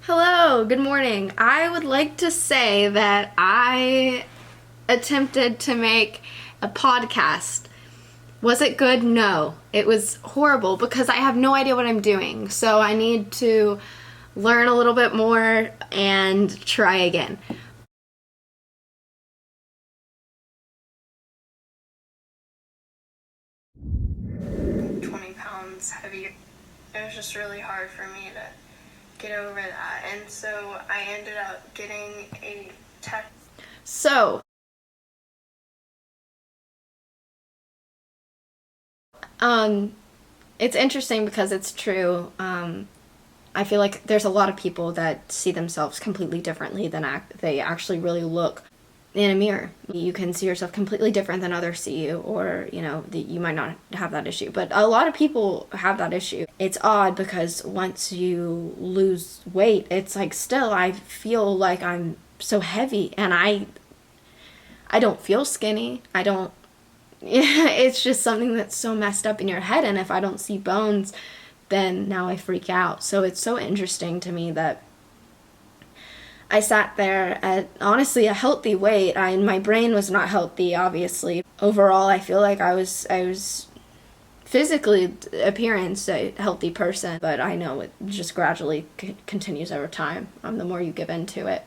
Hello, good morning. I would like to say that I attempted to make a podcast. Was it good? No. It was horrible because I have no idea what I'm doing. So I need to learn a little bit more and try again. £20 heavier. It was just really hard for me to get over that, and so I ended up getting a tattoo. So, it's interesting because it's true. I feel like there's a lot of people that see themselves completely differently than they actually really look in a mirror. You can see yourself completely different than others see you, or, you might not have that issue. But a lot of people have that issue. It's odd because once you lose weight, it's like still I feel like I'm so heavy, and I don't feel skinny. I don't it's just something that's so messed up in your head, and if I don't see bones, then now I freak out. So it's so interesting to me that I sat there at honestly a healthy weight. My brain was not healthy, obviously. Overall, I feel like I was physically appearance a healthy person, but I know it just gradually continues over time. The more you give into it.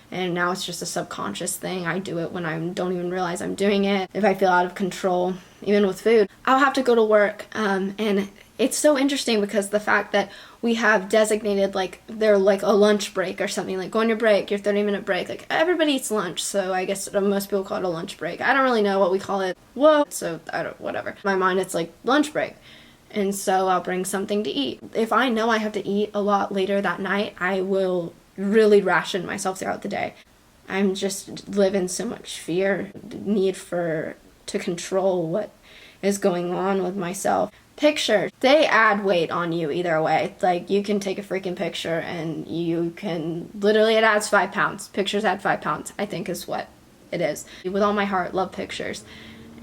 And now it's just a subconscious thing. I do it when I don't even realize I'm doing it. If I feel out of control, even with food, I'll have to go to work. And it's so interesting because the fact that we have designated, like, they're like a lunch break or something, like go on your break, your 30-minute break. Like, everybody eats lunch, so I guess most people call it a lunch break. I don't really know what we call it. Whoa. So, whatever. In my mind, it's like lunch break. And so I'll bring something to eat. If I know I have to eat a lot later that night, I will really ration myself throughout the day. I'm just live in so much fear, need to control what is going on with myself. Pictures, they add weight on you either way. Like, you can take a freaking picture and you can literally, it adds 5 pounds. Pictures add 5 pounds, I think is what it is. With all my heart, love pictures.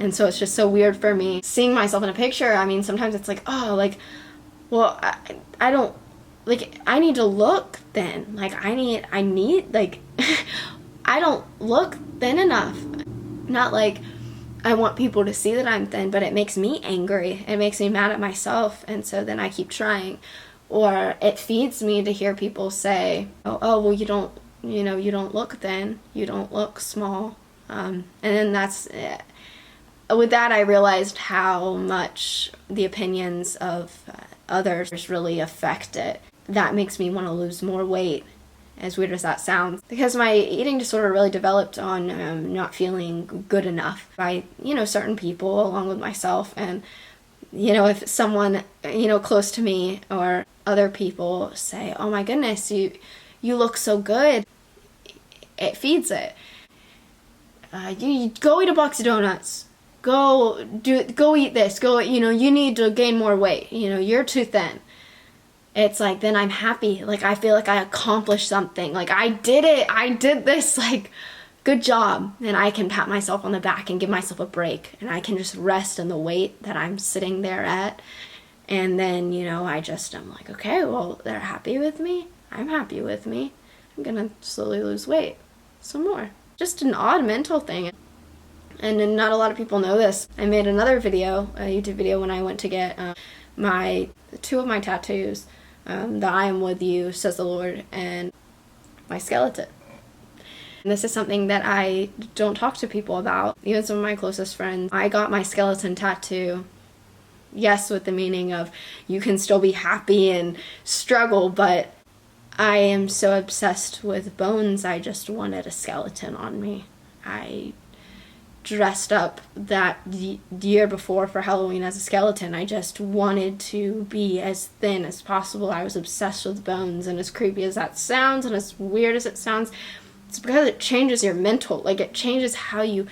And so it's just so weird for me seeing myself in a picture. I mean, sometimes it's like, oh, like, well, I don't, like, I need to look thin. Like, I need, like, I don't look thin enough. Not like I want people to see that I'm thin, but it makes me angry. It makes me mad at myself, and so then I keep trying. Or it feeds me to hear people say, well, you don't look thin. You don't look small. And then that's it. With that, I realized how much the opinions of others really affect it. That makes me want to lose more weight, as weird as that sounds, because my eating disorder really developed on not feeling good enough by, certain people along with myself. And, if someone, close to me or other people say, oh my goodness, you look so good, it feeds it. You go eat a box of donuts. Go eat this. You need to gain more weight. You're too thin. It's like, then I'm happy. Like, I feel like I accomplished something. Like, I did it. I did this. Like, good job. And I can pat myself on the back and give myself a break. And I can just rest in the weight that I'm sitting there at. And then, I'm like, okay, well, they're happy with me. I'm happy with me. I'm going to slowly lose weight some more. Just an odd mental thing. And not a lot of people know this. I made another video, a YouTube video, when I went to get two of my tattoos. The I am with you, says the Lord, and my skeleton. And this is something that I don't talk to people about, even some of my closest friends. I got my skeleton tattoo, yes, with the meaning of you can still be happy and struggle, but I am so obsessed with bones, I just wanted a skeleton on me. I dressed up that year before for Halloween as a skeleton. I just wanted to be as thin as possible. I was obsessed with bones, and as creepy as that sounds and as weird as it sounds, it's because it changes your mental, like, it changes how you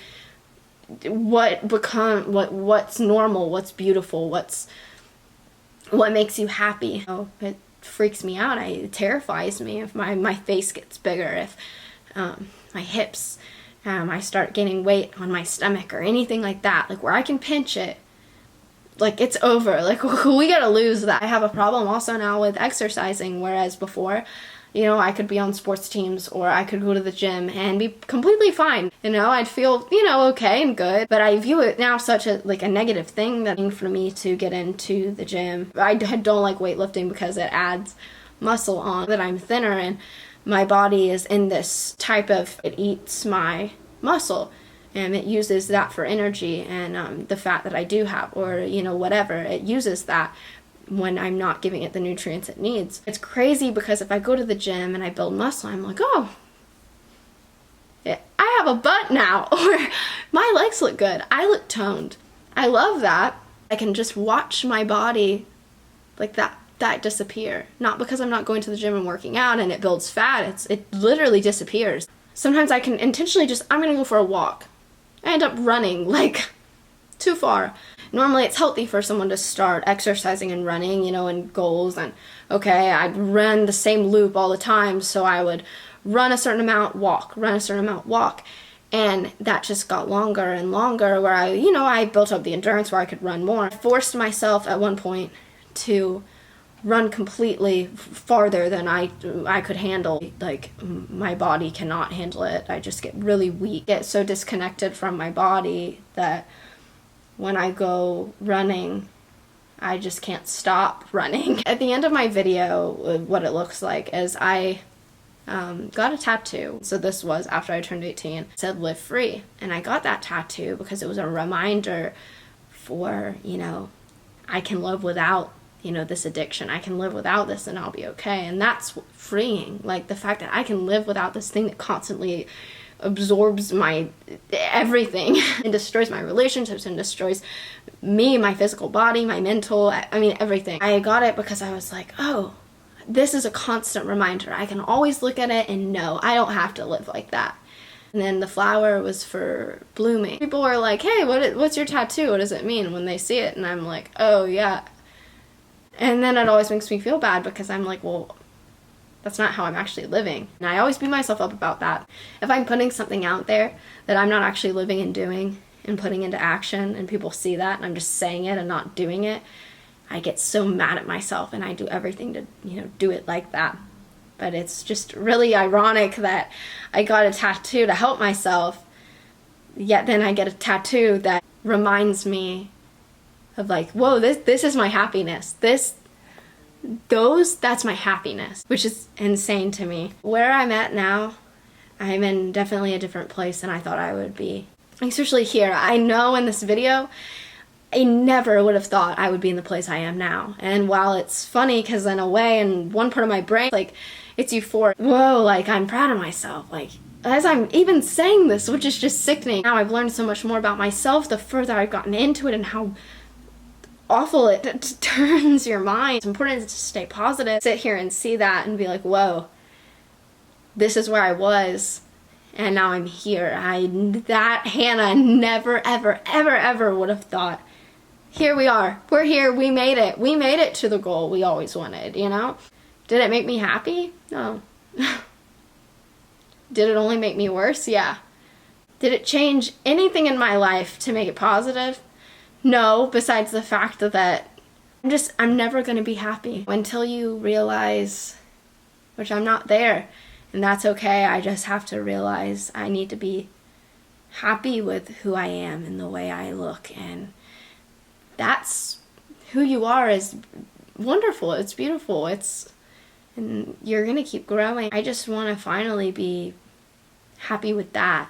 what's normal, what's beautiful, what makes you happy. It freaks me out. It terrifies me if my face gets bigger, if my hips, I start gaining weight on my stomach or anything like that, like where I can pinch it, like, it's over. Like, we gotta lose that. I have a problem also now with exercising, whereas before You know, I could be on sports teams, or I could go to the gym and be completely fine. You know, I'd feel, you know, okay and good. But I view it now such a negative thing that for me to get into the gym. I don't like weightlifting because it adds muscle on, that I'm thinner, and my body is in this type of, it eats my muscle and it uses that for energy, and the fat that I do have, or, you know, whatever, it uses that when I'm not giving it the nutrients it needs. It's crazy because if I go to the gym and I build muscle, I'm like, oh, I have a butt now, or my legs look good, I look toned. I love that. I can just watch my body like that disappear. Not because I'm not going to the gym and working out and it builds fat, it literally disappears. Sometimes I can intentionally just, I'm gonna go for a walk. I end up running like too far. Normally it's healthy for someone to start exercising and running, you know, and goals, and okay, I'd run the same loop all the time, so I would run a certain amount, walk, run a certain amount, walk. And that just got longer and longer, where I built up the endurance where I could run more. I forced myself at one point to run completely farther than I could handle. Like, my body cannot handle it. I just get really weak, get so disconnected from my body that when I go running, I just can't stop running. At the end of my video, what it looks like is I got a tattoo. So this was after I turned 18. It said "Live Free." And I got that tattoo because it was a reminder for, you know, I can live without, you know, this addiction. I can live without this and I'll be okay. And that's freeing. Like, the fact that I can live without this thing that constantly absorbs my everything and destroys my relationships and destroys me, my physical body, my mental, I mean, everything. I got it because I was like, oh, this is a constant reminder. I can always look at it and know I don't have to live like that. And then the flower was for blooming. People were like, hey, what's your tattoo? What does it mean when they see it? And I'm like, oh yeah. And then it always makes me feel bad because I'm like, well, that's not how I'm actually living. And I always beat myself up about that. If I'm putting something out there that I'm not actually living and doing and putting into action, and people see that and I'm just saying it and not doing it, I get so mad at myself, and I do everything to, you know, do it like that. But it's just really ironic that I got a tattoo to help myself, yet then I get a tattoo that reminds me of like, whoa, this is my happiness. That's my happiness, which is insane to me. Where I'm at now, I'm in definitely a different place than I thought I would be. Especially here. I know in this video, I never would have thought I would be in the place I am now. And while it's funny, because in a way, in one part of my brain, like, it's euphoric. Whoa, like, I'm proud of myself. Like, as I'm even saying this, which is just sickening. Now I've learned so much more about myself the further I've gotten into it, and how awful it turns your mind. It's important to stay positive, sit here and see that and be like, whoa, this is where I was and now I'm here. That Hannah never ever ever ever would have thought. Here we are, we're here, we made it to the goal we always wanted, you know? Did it make me happy? No. Did it only make me worse? Yeah. Did it change anything in my life to make it positive? No, besides the fact that I'm never going to be happy until you realize, which I'm not there, and that's okay. I just have to realize I need to be happy with who I am and the way I look, and that's who you are is wonderful. It's beautiful. And you're going to keep growing. I just want to finally be happy with that.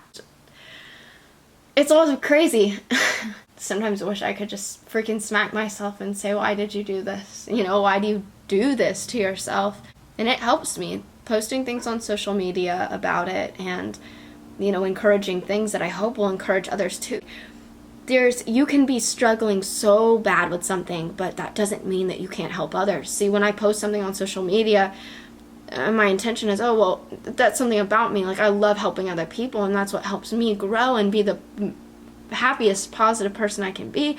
It's also crazy. Sometimes I wish I could just freaking smack myself and say, why did you do this? You know, why do you do this to yourself? And it helps me. Posting things on social media about it and, you know, encouraging things that I hope will encourage others too. You can be struggling so bad with something, but that doesn't mean that you can't help others. See, when I post something on social media, my intention is, oh, well, that's something about me. Like, I love helping other people, and that's what helps me grow and be the happiest, positive person I can be.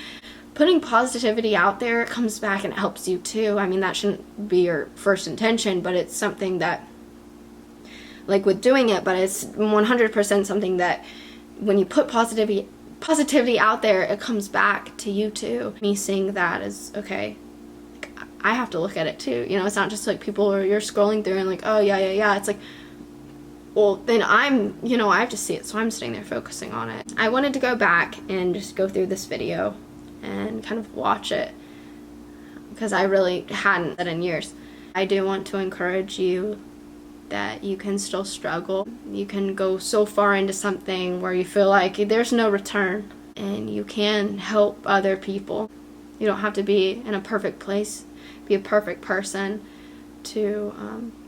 Putting positivity out there, it comes back and it helps you too. I mean, that shouldn't be your first intention, but it's something that, like with doing it, but it's 100% something that when you put positivity out there, it comes back to you too. Me seeing that is, okay, I have to look at it too. You know, it's not just like people or you're scrolling through and like, oh yeah. It's like, well, then I'm, you know, I have to see it, so I'm sitting there focusing on it. I wanted to go back and just go through this video and kind of watch it because I really hadn't done it in years. I do want to encourage you that you can still struggle. You can go so far into something where you feel like there's no return, and you can help other people. You don't have to be in a perfect place, be a perfect person, to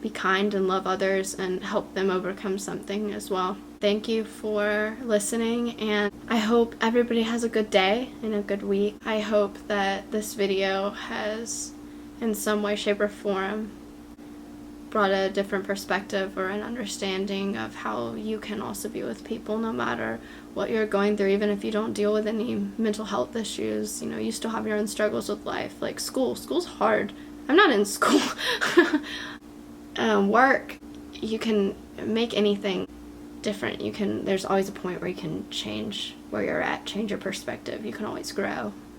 be kind and love others and help them overcome something as well. Thank you for listening, and I hope everybody has a good day and a good week. I hope that this video has, in some way, shape, or form, brought a different perspective or an understanding of how you can also be with people no matter what you're going through. Even if you don't deal with any mental health issues, you know, you still have your own struggles with life. Like school's hard. I'm not in school. Work, you can make anything different. There's always a point where you can change where you're at, change your perspective. You can always grow.